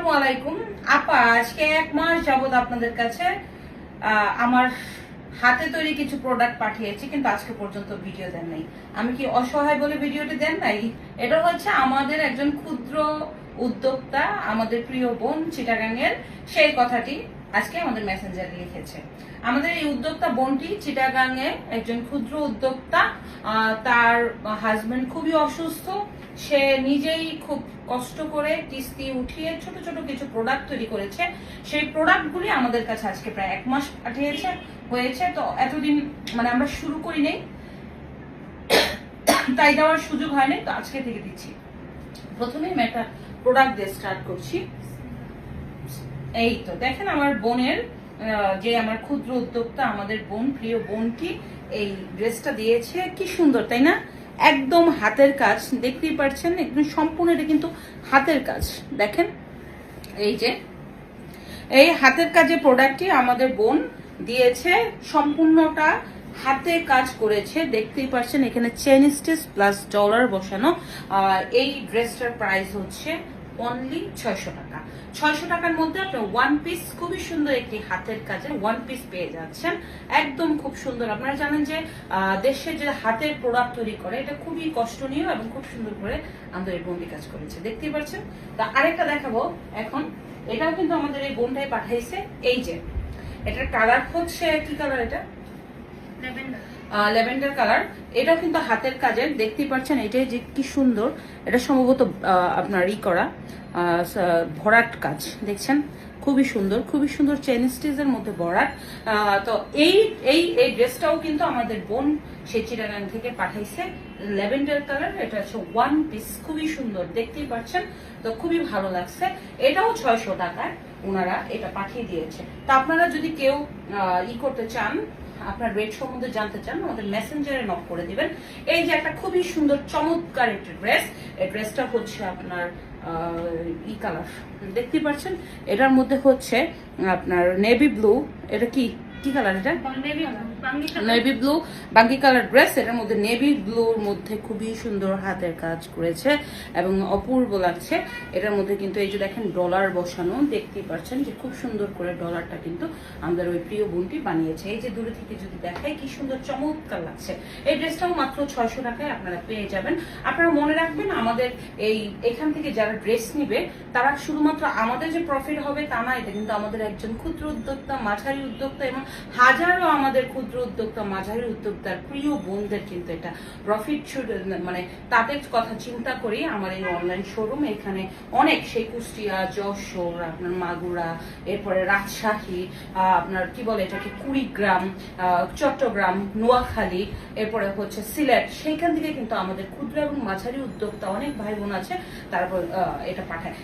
আসসালামু আলাইকুম আপা। আজকে 1 মাস যাবত আপনাদের কাছে আমার হাতে তৈরি কিছু প্রোডাক্ট পাঠিয়েছি, কিন্তু আজকে পর্যন্ত ভিডিও দেন নাই। আমি কি অসহায় বলে ভিডিওটি দেন নাই? এটা হচ্ছে আমাদের একজন ক্ষুদ্র উদ্যোক্তা, আমাদের প্রিয় বোন চিটাগাংয়ের সেই কথাটি আজকে আমাদের মেসেঞ্জারে লিখেছে। আমাদের এই উদ্যোক্তা বোনটি চিটাগাংয়ে একজন ক্ষুদ্র উদ্যোক্তা। তার হাজবেন্ড খুবই অসুস্থ। সে নিজেই খুব কষ্ট করে কিস্তি উঠিয়ে ছোট ছোট কিছু প্রোডাক্ট তৈরি করেছে। সেই প্রোডাক্টগুলি আমাদের কাছে আজকে প্রায় 1 মাস পাঠিয়েছে হয়েছে। তো এতদিন মানে আমরা শুরু করি নেই, তাই দেওয়ার সুযোগ হয়নি, তো আজকে থেকে দিচ্ছি। প্রথমে আমি একটা প্রোডাক্ট দিয়ে স্টার্ট করছি। এই তো দেখেন আমার বোনের, যে আমার ক্ষুদ্র উদ্যোক্তা, আমাদের বোন, প্রিয় বোনটি এই ড্রেসটা দিয়েছে। কি সুন্দর তাই না? একদম হাতের কাজ, দেখতেই পাচ্ছেন, একদম সম্পূর্ণ এটা কিন্তু হাতের কাজ। দেখেন এই যে এই হাতের কাজে প্রোডাক্টটি আমাদের বোন দিয়েছে, সম্পূর্ণটা হাতে কাজ করেছে। দেখতেই পাচ্ছেন এখানে চেন স্টিচ প্লাস ডলার বসানো। এই ড্রেসটার প্রাইস হচ্ছে অনলি 600 টাকা। 600 টাকার মধ্যে আপনি ওয়ান পিস, খুবই সুন্দর একটি হাতের কাজের ওয়ান পিস পেয়ে যাচ্ছেন। একদম খুব সুন্দর। আপনারা জানেন যে দেশে যে হাতের প্রোডাক্ট তৈরি করে এটা খুবই কষ্টনীয় এবং খুব সুন্দর করে আমাদের এই বোনটি কাজ করেছে, দেখতেই পাচ্ছেন। তা আরেকটা দেখাবো এখন। এটাও কিন্তু আমাদের এই বোনটাই পাঠাইছে। এই যে এটার কালার হচ্ছে, কি কালার এটা? Lavender colour. এটাও কিন্তু হাতের কাজের, দেখতেই পাচ্ছেন। এটাই যে কি সুন্দর, এটা সম্ভবত আপনার করা ভরাট কাজ, দেখছেন খুবই সুন্দর, খুবই সুন্দর চেন স্টিচের মধ্যে ভরাট। তো এই এই এই ড্রেসটাও কিন্তু আমাদের বোন সেই চিটাগাং থেকে পাঠাইছে, ল্যাভেন্ডার কালার। এটা হচ্ছে ওয়ান পিস, খুবই সুন্দর, দেখতেই পাচ্ছেন। তো খুবই ভালো লাগছে। এটাও 600 টাকায় ওনারা এটা পাঠিয়ে দিয়েছে। তো আপনারা যদি কেউ করতে চান, আপনার রেট সম্বন্ধে জানতে চান, আমাদের মেসেঞ্জারে নক করে দিবেন। এই যে একটা খুবই সুন্দর চমৎকার একটা ড্রেস, এই ড্রেসটা হচ্ছে আপনার কালার, দেখতে পাচ্ছেন। এটার মধ্যে হচ্ছে আপনার নেভি ব্লু। এটা কি কি কালার? এটা নেভি ব্লু বাঙ্গি কালার ড্রেস। এটার মধ্যে নেভি ব্লুর মধ্যে খুবই সুন্দর হাতের কাজ করেছে এবং অপূর্ব লাগছে। এটার মধ্যে কিন্তু এই যে দেখেন ডলার বসানো, দেখতেই পাচ্ছেন যে খুব সুন্দর করে ডলারটা কিন্তু আমাদের ওই প্রিয় বোনটি বানিয়েছে। এই যে দূরে থেকে যদি দেখাই কি সুন্দর চমৎকার লাগছে। এই ড্রেসটাও মাত্র 600 টাকায় আপনারা পেয়ে যাবেন। আপনারা মনে রাখবেন, আমাদের এখান থেকে যারা ড্রেস নিবে তারা শুধুমাত্র আমাদের যে প্রফিট হবে তা না, এটা কিন্তু আমাদের একজন ক্ষুদ্র উদ্যোক্তা, মাঝারি উদ্যোক্তা এবং হাজারো আমাদের ক্ষুদ্র উদ্যোক্তা, মাঝারি উদ্যোক্তার প্রিয় বোনদের কিন্তু এটা প্রফিট, মানে তাদের কথা চিন্তা করি আমার এই অনলাইন শোরুম। এখানে অনেক, সেই কুষ্টিয়া, যশোর, আপনার মাগুরা, এরপরে রাজশাহী, আপনার কি বলে এটাকে কুড়িগ্রাম, চট্টগ্রাম, নোয়াখালী, এরপরে হচ্ছে সিলেট, সেইখান থেকে কিন্তু আমাদের ক্ষুদ্র এবং মাঝারি উদ্যোক্তা অনেক ভাই বোন আছে, তারপর এটা পাঠায়।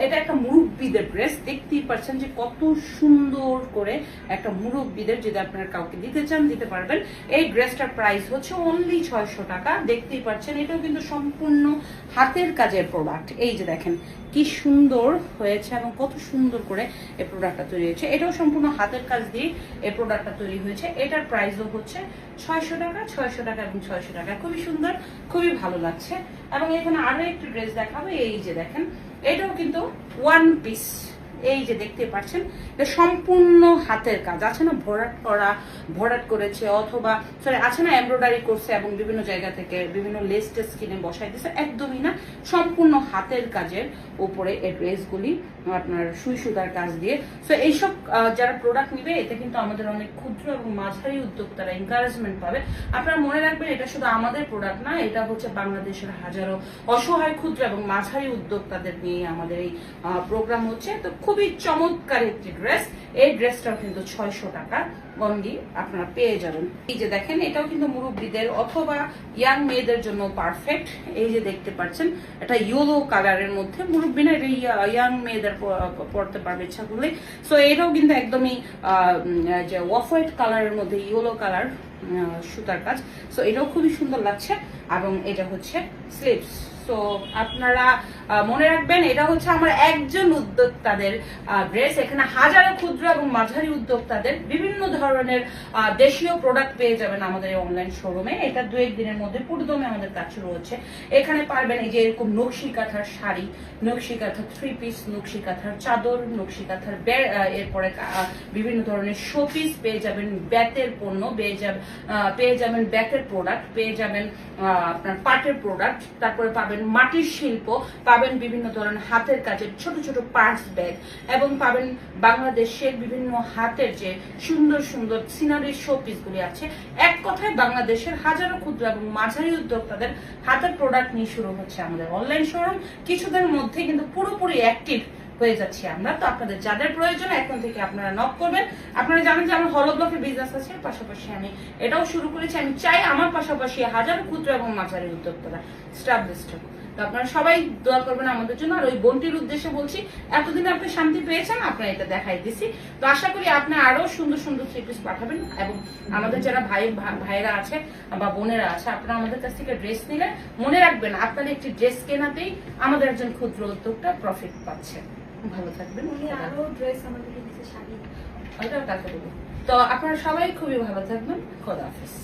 এটা একটা মুরব্বীদের ড্রেস, দেখতেই পাচ্ছেন যে কত সুন্দর করে একটা মুরব্বীদের, যদি আপনারা কাউকে দিতে চান দিতে পারবেন। এই ড্রেসটার প্রাইস হচ্ছে অনলি 600 টাকা, দেখতেই পাচ্ছেন। এটাও কিন্তু সম্পূর্ণ হাতের কাজের প্রোডাক্ট। এই যে দেখেন কি সুন্দর হয়েছে এবং কত সুন্দর করে এই প্রোডাক্টটা তৈরি হয়েছে। এটাও সম্পূর্ণ হাতের কাজ দিয়ে এই প্রোডাক্টটা তৈরি হয়েছে। এটার প্রাইসও হচ্ছে 600 টাকা, 600 টাকা এবং 600 টাকা। খুবই সুন্দর, খুবই ভালো লাগছে। এবং এখানে আরো একটু ড্রেস দেখাবো। এই যে দেখেন, এটাও কিন্তু ওয়ান পিস। এই যে দেখতে পাচ্ছেন, এটা সম্পূর্ণ হাতের কাজ। আছে না ভরাট করা, ভরাট করেছে, অথবা সরি আছে না এমব্রয়ডারি করছে এবং বিভিন্ন জায়গা থেকে বিভিন্ন লেস টেস কিনে বসাই দিচ্ছে, একদমই না, সম্পূর্ণ হাতের কাজের উপরে এই ড্রেসগুলি আপনার সুই সুতার কাজ দিয়ে। সো এইসব যারা প্রোডাক্ট নিবে, এতে কিন্তু আমাদের অনেক ক্ষুদ্র এবং মাঝারি উদ্যোক্তারা এনকারেজমেন্ট পাবে। আপনারা মনে রাখবেন, এটা শুধু আমাদের প্রোডাক্ট না, এটা হচ্ছে বাংলাদেশের হাজারো অসহায় ক্ষুদ্র এবং মাঝারি উদ্যোক্তাদের নিয়ে আমাদের এই প্রোগ্রাম হচ্ছে। তো খুবই চমৎকার একটি ড্রেস। এই ড্রেসটাও কিন্তু 600 টাকা অনলি আপনারা পেয়ে যাবেন। এই যে দেখেন, এটাও কিন্তু মুরব্বীদের অথবা ইয়াং মেয়েদের জন্য পারফেক্ট। এই যে দেখতে পাচ্ছেন, এটা ইয়েলো কালারের মধ্যে, মুরব্বী না, এটা ইয়াং মেয়েদের পড়তে পারবে ইচ্ছা করলে। সো এটাও কিন্তু একদমই যে অফ হোয়াইট কালারের মধ্যে ইয়েলো কালার সুতার কাজ। সো এটাও খুবই সুন্দর লাগছে। এবং এটা হচ্ছে স্লিভস, সো আপনারা মনে রাখবেন এটা হচ্ছে আমার একজন উদ্যোক্তাদের ড্রেস। এখানে হাজারো ক্ষুদ্র এবং মাঝারি উদ্যোক্তাদের বিভিন্ন ধরনের দেশীয় প্রোডাক্ট পেয়ে যাবেন আমাদের এই অনলাইন শোরুমে। এটা 2-1 দিনের মধ্যে পুরোদমে আমাদের কাজ শুরু হচ্ছে। এখানে পারবেন এই যে এরকম নকশি কাঁথার শাড়ি, নকশি কাঁথার 3 পিস, নকশি কাঁথার চাদর, নকশি কাঁথার এরপরে বিভিন্ন ধরনের শোপিস পেয়ে যাবেন, ব্যাতের পণ্য পেয়ে যাবেন ব্যাতের প্রোডাক্ট, পেয়ে যাবেন আপনার পাটের প্রোডাক্ট, তারপরে পাবেন মাটির শিল্প, পাবেন বিভিন্ন ধরনের হাতের কাজের ছোট ছোট পার্স ব্যাগ, এবং পাবেন বাংলাদেশের বিভিন্ন হাতের যে সুন্দর সুন্দর সিনারির শোপিস গুলি আছে। এক কথায় বাংলাদেশের হাজারো ক্ষুদ্র এবং মাঝারি উদ্যোক্তাদের হাতের প্রোডাক্ট নিয়ে শুরু হচ্ছে আমাদের অনলাইন শোরুম। কিছুদিনের মধ্যে কিন্তু পুরোপুরি অ্যাক্টিভ হয়ে যাচ্ছি আমরা। তো আপনাদের যাদের প্রয়োজন এখন থেকে আপনারা নক করবেন। আপনারা জানেন যে আমার হলো ব্লকের বিজনেস আছে, পাশাপাশি আমি এটাও শুরু করেছি। আমি চাই আমার পাশাপাশি হাজারো ক্ষুদ্র এবং মাঝারি উদ্যোক্তারা স্টাবলিশড হোক। তো আপনারা সবাই দোয়া করবেন আমাদের জন্য। আর ওই বোনটির উদ্দেশ্যে বলছি, এতদিনে আপনি শান্তি পেয়েছেন, আপনারা এটা দেখাই দিছি। তো আশা করি আপনি আরো সুন্দর সুন্দর 3 পিস পাঠাবেন। এবং আমাদের যারা ভাইয়েরা আছে বা বোনেরা আছে, আপনারা আমাদের কাছ থেকে ড্রেস নিলে মনে রাখবেন আপনার একটি ড্রেস কেনাতেই আমাদের একজন ক্ষুদ্র উদ্যোক্তা প্রফিট পাচ্ছে। ভালো থাকবেন। আরো ড্রেস আমাদের শাড়ি ওইটাও কালকে দেবো। তো আপনারা সবাই খুবই ভালো থাকবেন। খোদা হাফেজ।